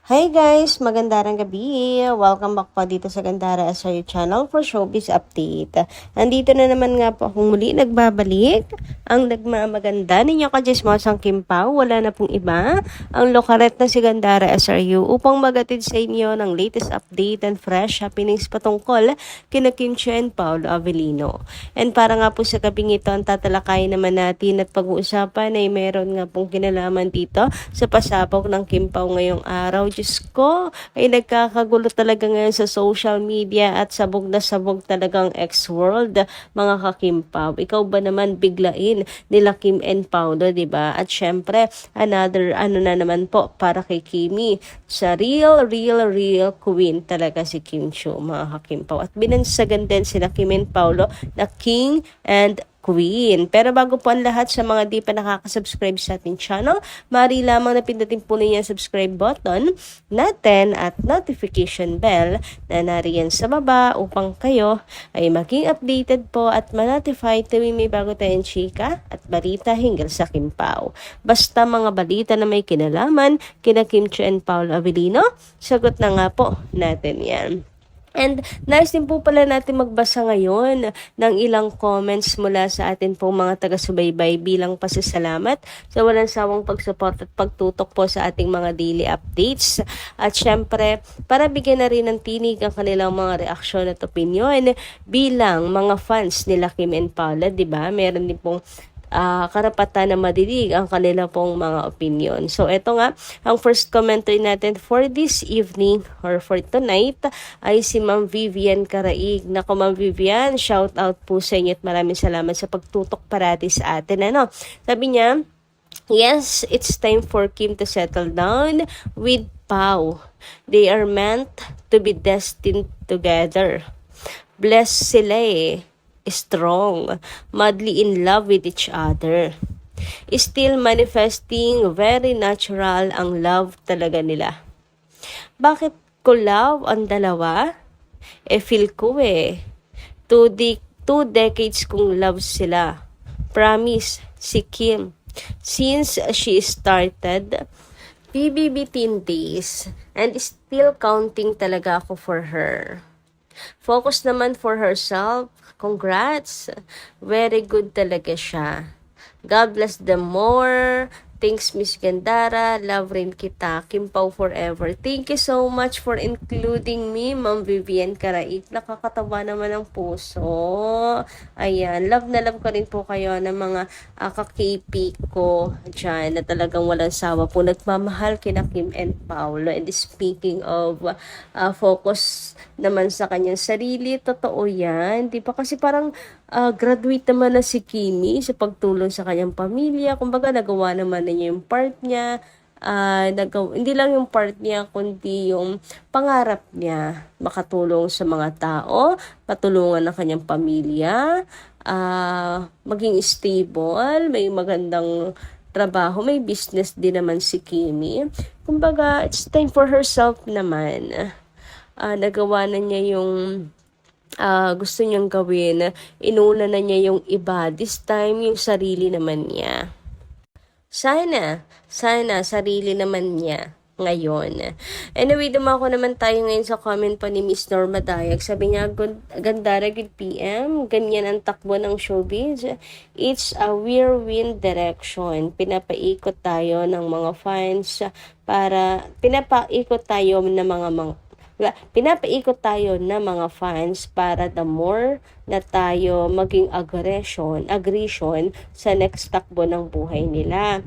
Hi guys! Magandang gabi! Welcome back po dito sa Gandara SRU channel for Showbiz Update. Nandito na naman nga po akong muli nagbabalik. Ang nagmamaganda ninyo kajismosang Kim Pao, wala na pong iba. Ang lokaret na si Gandara SRU upang magatid sa inyo ng latest update and fresh happenings patungkol kina Kim Chiu and Paolo Avellino. And para nga po sa gabing ito, ang tatalakayin naman natin at pag-uusapan ay meron nga pong kinalaman dito sa pasabog ng Kim Pao ngayong araw. Diyos ko, ay nagkakagulo talaga ngayon sa social media at sabog na sabog talagang ex-world, mga kakimpaw. Ikaw ba naman biglain nila Kim and Paolo, diba? At syempre, another na naman po para kay Kimi. Sa real queen talaga si Kim Chiu, mga kakimpaw. At binansagan din sila Kim and Paolo na king and Queen. Pero bago po ang lahat, sa mga di pa nakaka-subscribe sa ating channel, maaari lamang na pindutin po ninyo ang subscribe button natin at notification bell na nariyan sa baba upang kayo ay maging updated po at ma-notify tuwing may bago tayong chika at balita hinggil sa Kim Pao. Basta mga balita na may kinalaman kina Kim Chiu and Paolo Avellino, sagot na nga po natin yan. And nice din po pala natin magbasa ngayon ng ilang comments mula sa atin po mga taga-subaybay bilang pasasalamat sa walang sawang pag-support at pagtutok po sa ating mga daily updates. At syempre, para bigyan na rin ng tinig ang kanilang mga reaksyon at opinion bilang mga fans nila Kim and Paula, diba? Meron din pong karapatan na madidig ang kanila pong mga opinion. So, ito nga, ang first commentary natin for this evening or for tonight ay si Ma'am Vivian Karaig. Naku, Ma'am Vivian, shout out po sa inyo at maraming salamat sa pagtutok parati sa atin. Sabi niya, yes, it's time for Kim to settle down with Pao. They are meant to be destined together. Blessed sila strong, madly in love with each other. Still manifesting, very natural ang love talaga nila. Bakit ko love ang dalawa? Feel ko two decades kong love sila. Promise, si Kim. Since she started PBB teen days and still counting talaga ako for her. Focus naman for herself. Congrats. Very good talaga siya. God bless them more. Thanks, Miss Gandara. Love rin kita. Kim Pao forever. Thank you so much for including me, Ma'am Vivian Karaig. Nakakatawa naman ang puso. Ayan. Love na love ko rin po kayo ng mga ka-KP ko dyan na talagang walang sawa po. Nagmamahal kina Kim and Paolo. And speaking of focus naman sa kanyang sarili, totoo yan. Di ba? Kasi parang graduate naman na si Kimi sa pagtulong sa kanyang pamilya. Kumbaga, nagawa naman na niya yung part niya. Hindi lang yung part niya, kundi yung pangarap niya. Makatulong sa mga tao, patulungan ng kanyang pamilya, maging stable, may magandang trabaho, may business din naman si Kimi. Kumbaga, it's time for herself naman. Nagawa na niya yung gusto niyang gawin, inuna na niya yung iba. This time, yung sarili naman niya. Sana, sarili naman niya ngayon. Anyway, dumako naman tayo ngayon sa comment pa ni Miss Norma Dayag. Sabi niya, Gandara, good PM. Ganyan ang takbo ng showbiz. It's a whirlwind direction. Pinapaikot tayo ng mga fans pinapaikot tayo na mga fans para the more na tayo maging aggression sa next takbo ng buhay nila.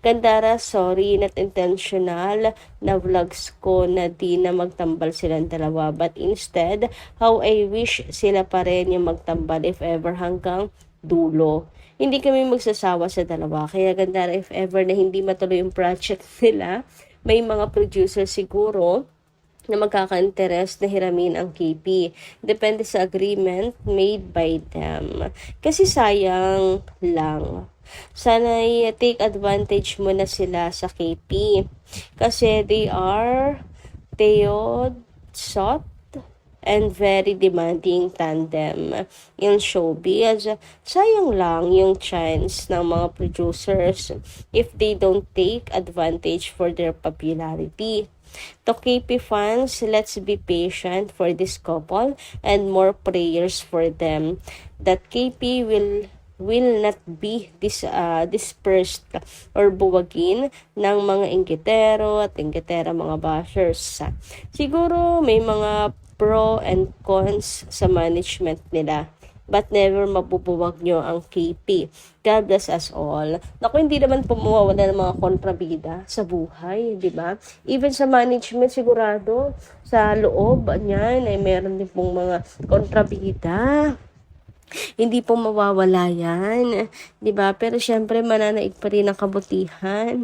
Gandara, sorry, not intentional na vlogs ko na di na magtambal silang dalawa, but instead, how I wish sila pa rin yung magtambal if ever hanggang dulo. Hindi kami magsasawa sa dalawa, kaya Gandara, if ever na hindi matuloy yung project nila, may mga producer siguro na magkaka-interest na hiramin ang KP. Depende sa agreement made by them. Kasi sayang lang. Sana take advantage mo na sila sa KP. Kasi they are Teodsot and very demanding tandem in showbiz. Sayang lang yung chance ng mga producers if they don't take advantage for their popularity. To KP fans, let's be patient for this couple and more prayers for them that KP will not be dispersed or buwagin ng mga inggitero at inggitera mga bashers. Siguro may mga pro and cons sa management nila, but never mabubuwag nyo ang KP. God bless us all. Naku, hindi naman po mawawala ng mga kontrabida sa buhay, di ba? Even sa management, sigurado, sa loob niyan ay meron din pong mga kontrabida. Hindi po mawawala yan, 'di ba? Pero syempre mananaig pa rin ang kabutihan.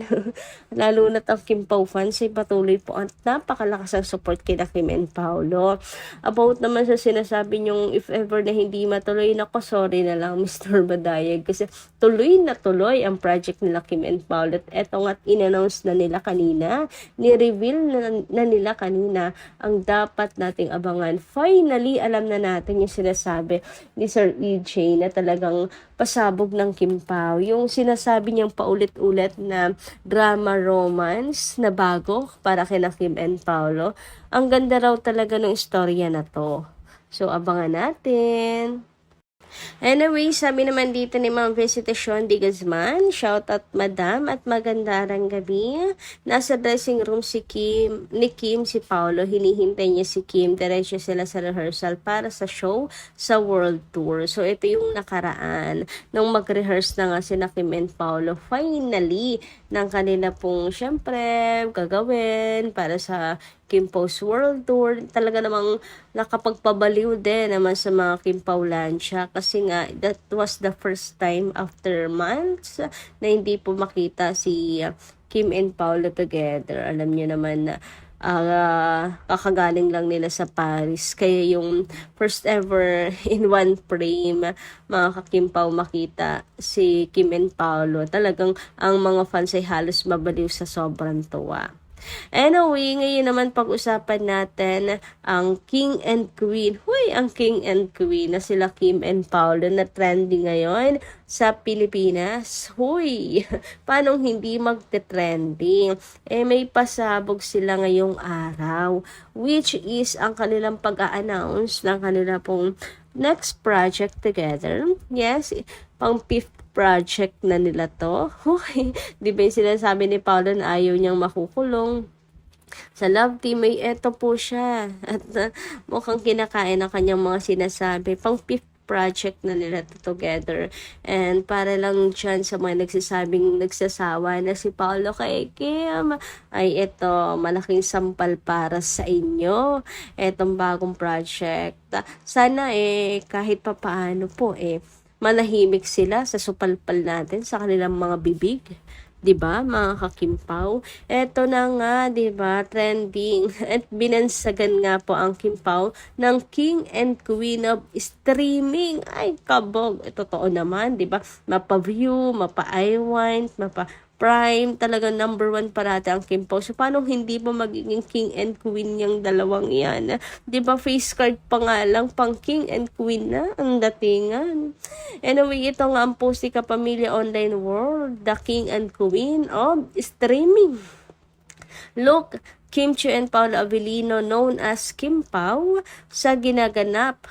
Lalo na ang Kim Pao fans ay patuloy po at napakalakas ang support kina Kim and Paolo. About naman sa sinasabi niyong if ever na hindi matuloy, nako sorry na lang Mr. Badayag kasi tuloy na tuloy ang project nila Kim and Paolo. At eto nga't in-announce na nila kanina, ni-reveal na nila kanina ang dapat nating abangan. Finally, alam na natin yung sinasabi ni Sir EJ na talagang pasabog ng Kim Pao. Yung sinasabi niyang paulit-ulit na drama romance na bago para kina Kim and Paolo. Ang ganda raw talaga ng istorya na to. So, abangan natin. Anyway, sabi naman dito ni Ma'am Visitasyon Di Guzman, shout out madam at magandang gabi. Nasa dressing room ni Kim, si Paolo, hinihintay niya si Kim, diretso sila sa rehearsal para sa show sa World Tour. So ito yung nakaraan, nung mag-rehearse na nga sina Kim and Paolo, finally, ng kanila pong syempre gagawin para sa Kim Pao's World Tour. Talaga namang nakapagpabaliw din naman sa mga Kim Paulansya kasi nga that was the first time after months na hindi po makita si Kim and Paolo together. Alam niyo naman na kakagaling lang nila sa Paris. Kaya yung first ever in one frame mga ka-Kim Pao makita si Kim and Paolo, talagang ang mga fans ay halos mabaliw sa sobrang tuwa. Anyway, ngayon naman pag-usapan natin ang King and Queen. Huy, ang King and Queen na sila Kim and Paolo na trending ngayon sa Pilipinas. Huy, paano hindi magte-trending? May pasabog sila ngayong araw, which is ang kanilang pag-a-announce ng kanila pong next project together. Yes, pang fifth project na nila to. Di ba yung sinasabi ni Paolo na ayaw niyang makukulong sa love team? May eto po siya. At mukhang kinakain ang kanyang mga sinasabi. Pang fifth project na nila to together. And para lang dyan sa mga nagsasabing nagsasawa na si Paolo kay Kim, ay ito, malaking sampal para sa inyo. Etong bagong project. Sana kahit papaano po manahimik sila sa supalpal natin sa kanilang mga bibig. 'Di ba, mga ka-Kim-Pao? Eto na nga, 'di ba, trending at binansagan nga po ang Kim-Pao ng King and Queen of streaming. Ay, kabog. Totoo naman, 'di ba? Mapa-view, mapa-iWine, mapa-Prime, talagang number 1 parati ang Kim-Pao. So, paano hindi pa magiging King and Queen yung dalawang yan? 'Di ba, face card pa nga lang, pang King and Queen na ang datingan. Anyway, ito nga ang post ni Kapamilya Online World, the King and Queen of streaming. Look, Kim Chiu and Paolo Avellino, known as Kim Pao, sa ginaganap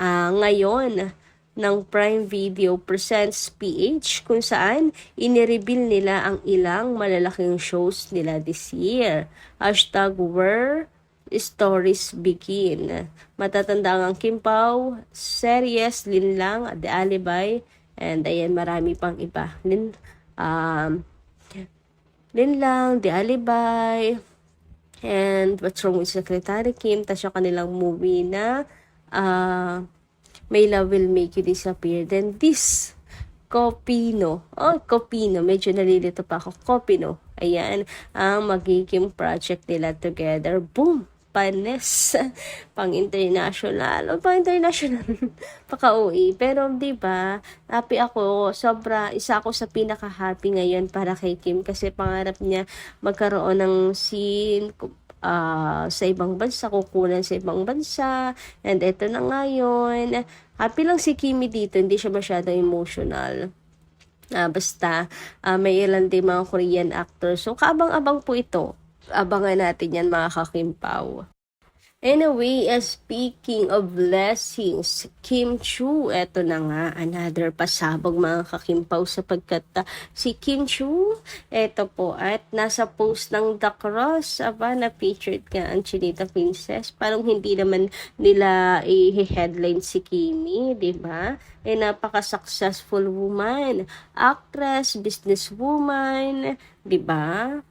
ngayon ng Prime Video presents PH, kung saan inireveal nila ang ilang malalaking shows nila this year. Hashtag where stories begin. Matatanda ang Kim Pao series, Linlang, The Alibi, and ayan, marami pang iba. Linlang, The Alibi, and What's Wrong with Secretary Kim, tas yung kanilang movie na My Love Will Make You Disappear. Then this Copino. Copino. Medyo nalilito pa ako. Copino. Ayan, ang magiging project nila together. Boom! Panes. Pang-international. Pang-international. Paka-uwi. Pero, di ba, happy ako. Isa ako sa pinaka-happy ngayon para kay Kim kasi pangarap niya magkaroon ng scene sa ibang bansa, kukunan sa ibang bansa, and eto na ngayon. Happy lang si Kimi dito, hindi siya masyadong emotional. Basta, may ilan din mga Korean actors. So, kaabang-abang po ito. Abangan natin yan mga kakimpaw. Anyway, speaking of blessings, Kim Chu, eto na nga, another pasabog mga kakimpaw sapagkat si Kim Chu, eto po, at nasa post ng The Cross, na featured ka ang Chinita Princess. Parang hindi naman nila i-headline si Kimi, di ba? Napaka-successful woman, actress, businesswoman, di ba?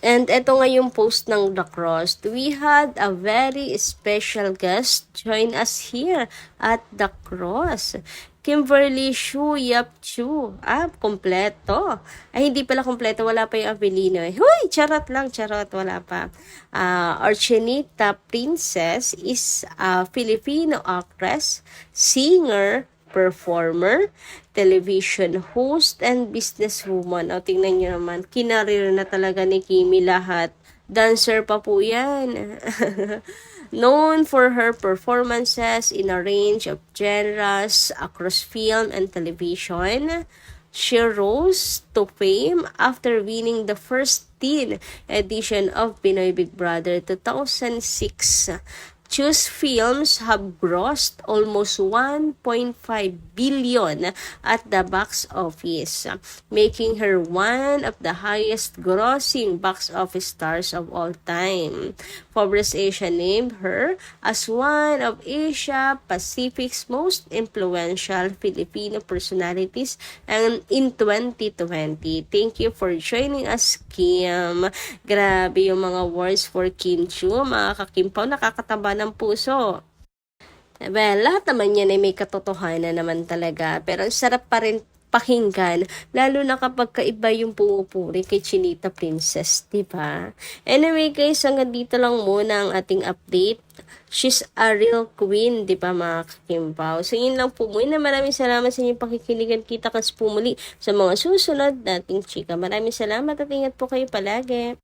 And eto nga yung post ng The Cross. We had a very special guest join us here at The Cross. Kimberly Shu Yap Chu. Kompleto. Ay, hindi pala kompleto. Wala pa yung Avelino. Huy, charot lang, charot. Wala pa. Our Chinita Princess is a Filipino actress, singer, performer, television host, and businesswoman. O, tingnan nyo naman, kinarir na talaga ni Kimi lahat. Dancer pa po yan. Known for her performances in a range of genres across film and television, she rose to fame after winning the first teen edition of Pinoy Big Brother 2006. Choose films have grossed almost 1.5 billion at the box office, making her one of the highest grossing box office stars of all time. Forbes Asia named her as one of Asia Pacific's most influential Filipino personalities and in 2020. Thank you for joining us, Kim. Grabe yung mga words for Kim Chu, mga kakimpaw, nakakataba ng puso. Well, lahat naman yan ay may katotohanan naman talaga. Pero sarap pa rin pakinggan, lalo na kapag kaiba yung pumupuri kay Chinita Princess, diba? Anyway guys, hanggang dito lang muna ang ating update. She's a real queen, diba mga kakimpaw? So yun lang po muna. Maraming salamat sa inyong pakikiligan. Kita kas po muli sa mga susunod nating chika. Maraming salamat at ingat po kayo palagi.